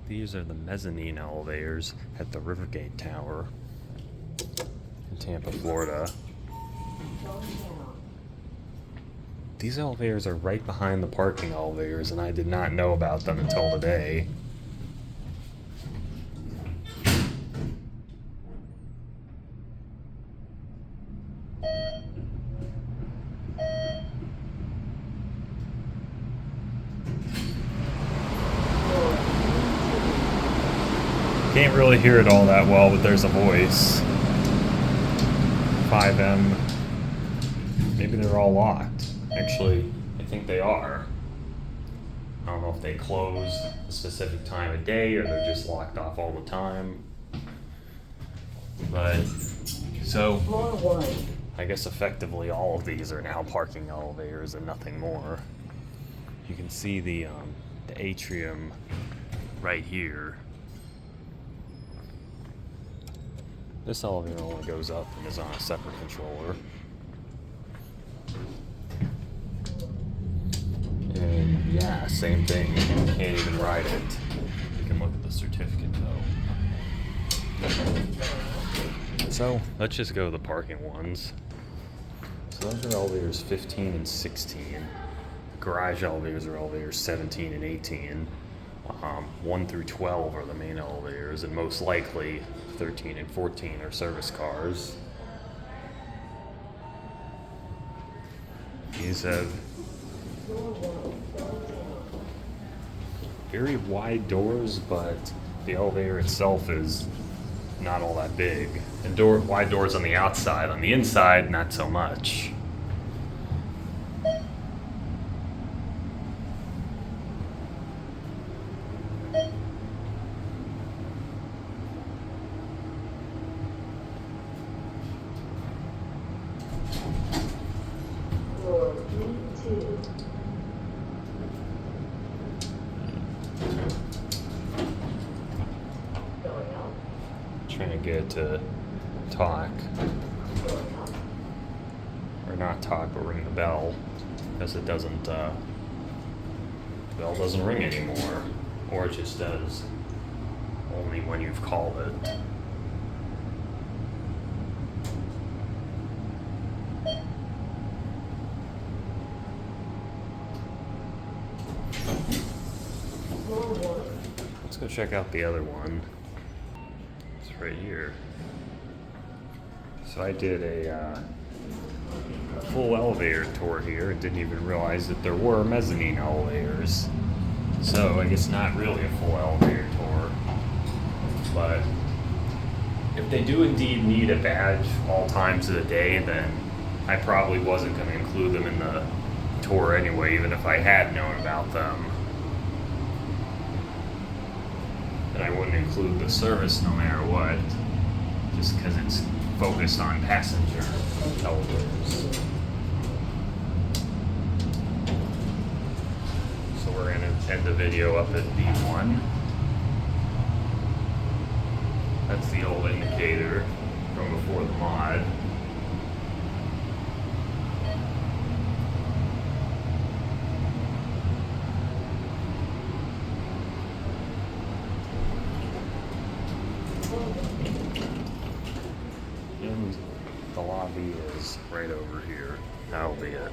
These are the mezzanine elevators at the Rivergate Tower in Tampa, Florida. These elevators are right behind the parking elevators, and I did not know about them until today. Can't really hear it all that well, but there's a voice. 5M. Maybe they're all locked. Actually, I think they are. I don't know if they close a specific time of day or they're just locked off all the time. But, so, I guess effectively all of these are now parking elevators and nothing more. You can see the atrium right here. This elevator only goes up and is on a separate controller. And yeah, same thing. You can't even ride it. You can look at the certificate though. So let's just go to the parking ones. So those are elevators 15 and 16. The garage elevators are elevators 17 and 18. 1 through 12 are the main elevators, and most likely 13 and 14 are service cars. These have very wide doors, but the elevator itself is not all that big. And wide doors on the outside. On the inside, not so much. Trying to get it to talk, or not talk, but ring the bell, because it doesn't, the bell doesn't ring anymore, or it just does only when you've called it. Let's go check out the other one. It's right here. So I did a full elevator tour here and didn't even realize that there were mezzanine elevators. So I guess not really a full elevator tour, but if they do indeed need a badge all times of the day, then I probably wasn't going to include them in the tour anyway, even if I had known about them. And I wouldn't include the service no matter what, just because it's focused on passenger elevators. So we're going to end the video up at B1. That's the old indicator from before the mod. And the lobby is right over here. That'll be it.